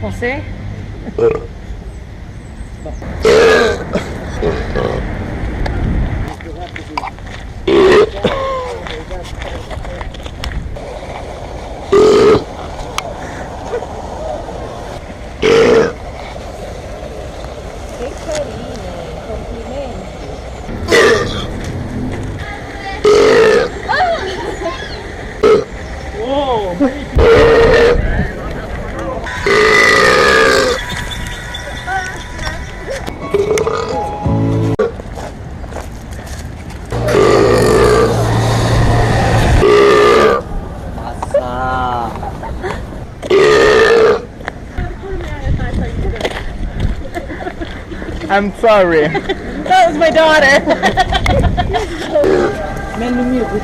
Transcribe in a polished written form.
José. Qué carine, complimenti. I'm sorry. That was my daughter. Menu music.